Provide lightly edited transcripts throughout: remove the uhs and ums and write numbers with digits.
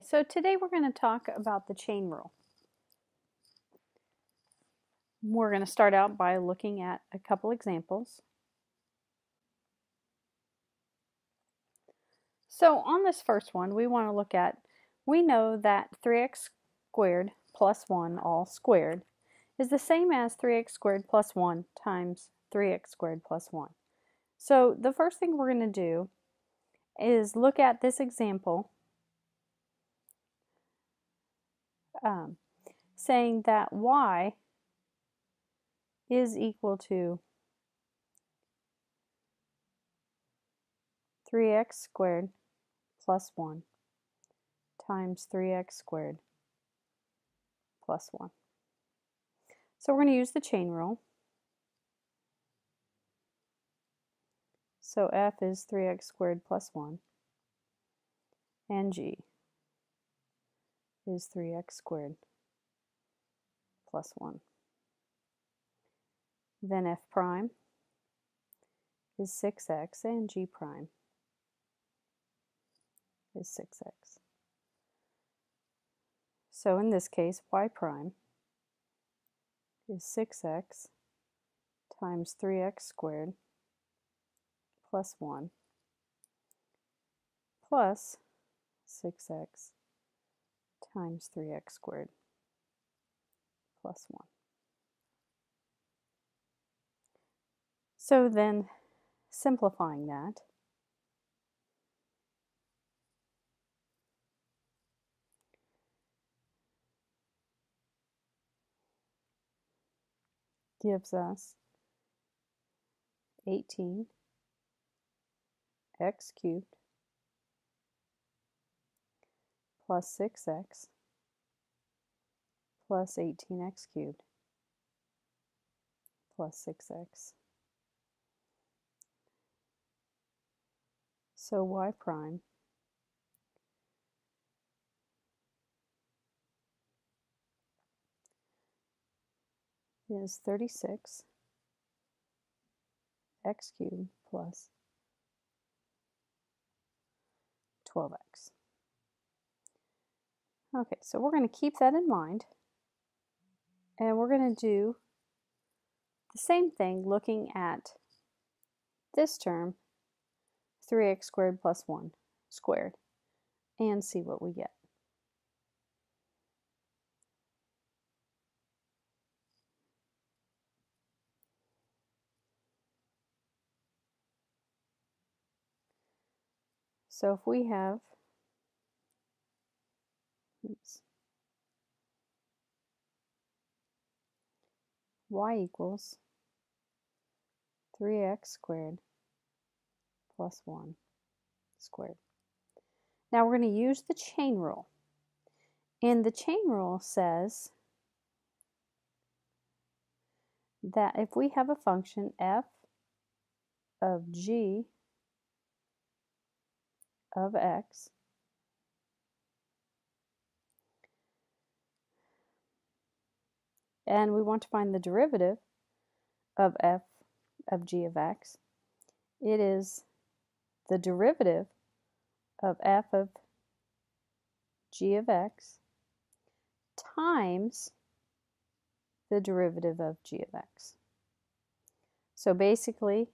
So today we're going to talk about the chain rule. We're going to start out by looking at a couple examples. So on this first one, we want to look at, we know that 3x squared plus 1 all squared is the same as 3x squared plus 1 times 3x squared plus 1. So the first thing we're going to do is look at this example saying that y is equal to 3x squared plus 1 times 3x squared plus 1. So we're going to use the chain rule. So f is 3x squared plus 1, and g is 3x squared plus 1. Then f prime is 6x, and g prime is 6x. So in this case, y prime is 6x times 3x squared plus 1 plus 6x times 3x squared plus 1. So then, simplifying that, gives us 18x cubed plus 6x plus 18x cubed plus 6x. So y prime is 36x cubed plus 12x. Okay, so we're going to keep that in mind, and we're going to do the same thing looking at this term, 3x squared plus 1 squared, and see what we get. So if we have y equals 3x squared plus 1 squared. Now we're going to use the chain rule. And the chain rule says that if we have a function f of g of x and we want to find the derivative of f of g of x, it is the derivative of f of g of x times the derivative of g of x. So basically,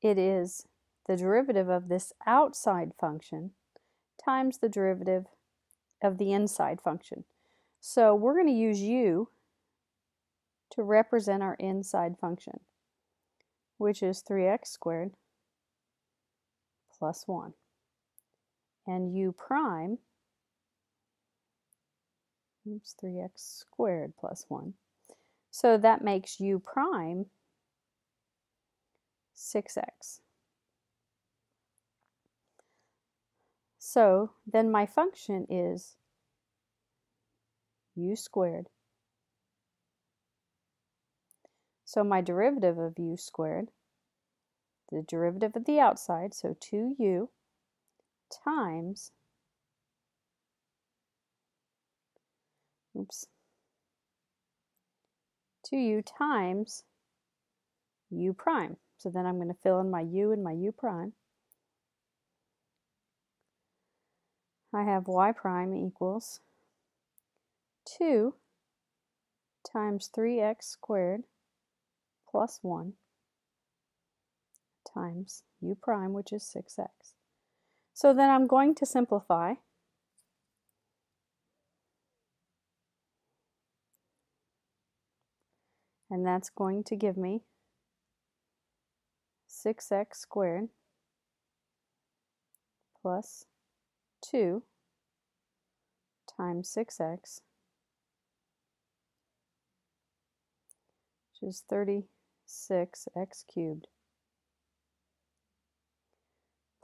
it is the derivative of this outside function times the derivative of the inside function. So we're going to use u to represent our inside function, which is 3x squared plus 1. And u prime, 3x squared plus 1. So that makes u prime 6x. So then my function is u squared. So my derivative of u squared, the derivative of the outside, so 2u times, 2u times u prime. So then I'm going to fill in my u and my u prime. I have y prime equals 2 times 3x squared plus 1 times u prime, which is 6x. So then I'm going to simplify. And that's going to give me 6x squared plus 2 times 6x, which is 36x cubed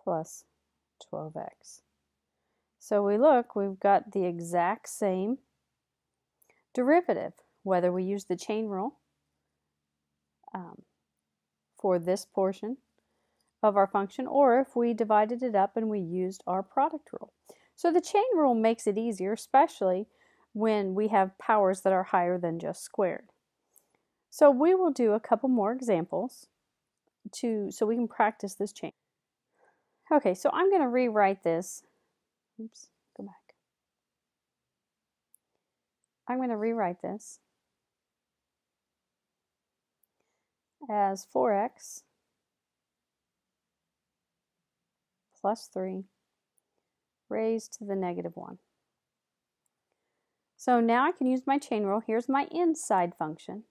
plus 12x. So we look, we've got the exact same derivative, whether we use the chain rule for this portion of our function, or if we divided it up and we used our product rule. So the chain rule makes it easier, especially when we have powers that are higher than just squared. So we will do a couple more examples so we can practice this chain. Okay, so I'm going to rewrite this. Oops, go back. I'm going to rewrite this as 4x plus 3 raised to the negative 1. So now I can use my chain rule. Here's my inside function.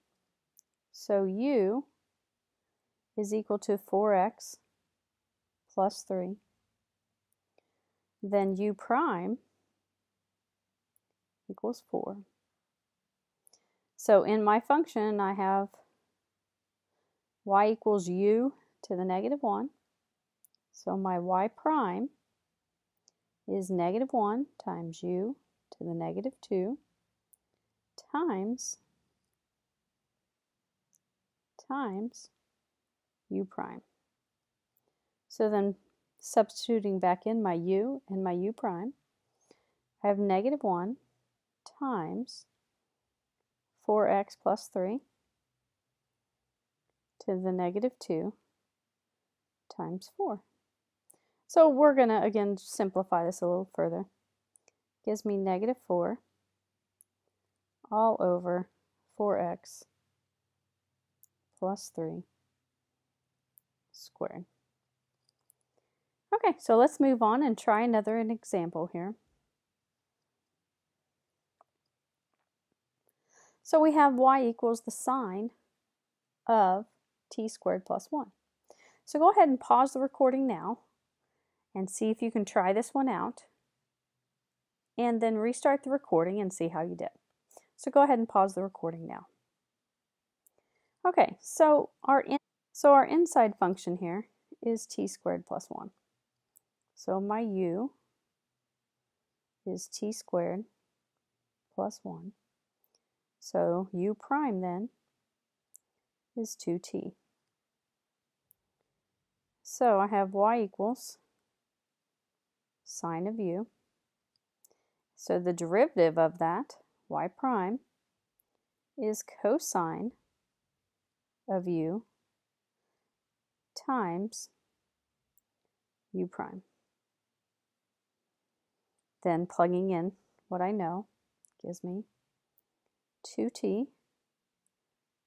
So u is equal to 4x plus 3. Then u prime equals 4. So in my function, I have y equals u to the negative 1. So my y prime is negative 1 times u to the negative 2 times u prime. So then substituting back in my u and my u prime, I have negative 1 times 4x plus 3 to the negative 2 times 4. So we're going to, again, simplify this a little further. Gives me negative 4 all over 4x plus 3 squared. Okay, so let's move on and try an example here. So we have y equals the sine of t squared plus 1. So go ahead and pause the recording now and see if you can try this one out, and then restart the recording and see how you did. So go ahead and pause the recording now. Okay, so our inside function here is t squared plus 1. So my u is t squared plus 1. So u prime then is 2t. So I have y equals sine of u. So the derivative of that, y prime, is cosine of u times u prime. Then plugging in what I know gives me 2t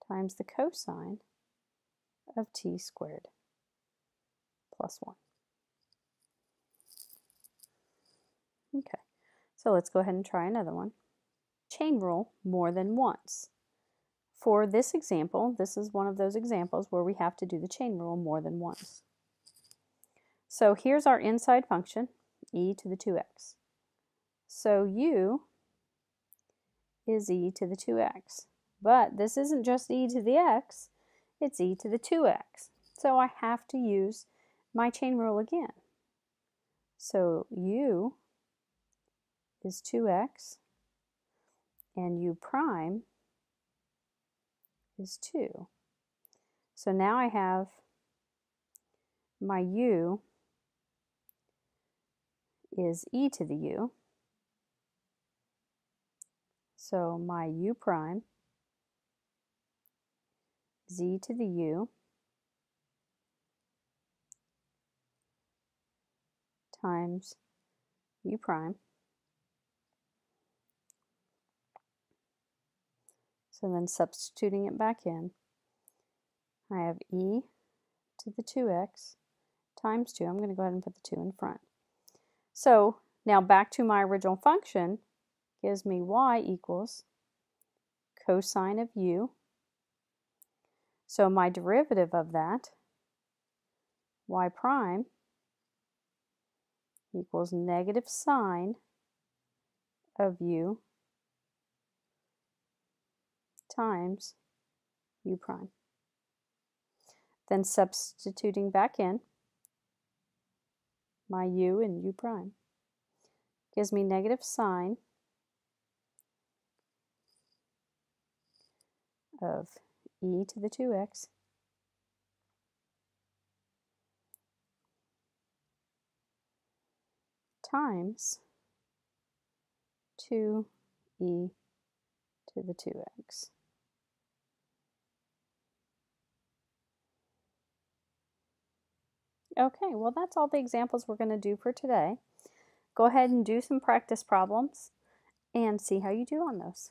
times the cosine of t squared plus 1. Okay, so let's go ahead and try another one. Chain rule more than once. For this example, this is one of those examples where we have to do the chain rule more than once. So here's our inside function, e to the 2x. So u is e to the 2x. But this isn't just e to the x, it's e to the 2x. So I have to use my chain rule again. So u is 2x, and u prime is 2. So now I have my u is e to the u. So my u prime is e to the u times u prime. So then substituting it back in, I have e to the 2x times 2. I'm going to go ahead and put the 2 in front. So now back to my original function, gives me y equals cosine of u. So my derivative of that, y prime, equals negative sine of u times u prime. Then substituting back in my u and u prime gives me negative sine of e to the 2x times 2e to the 2x. Okay, well that's all the examples we're going to do for today. Go ahead and do some practice problems and see how you do on those.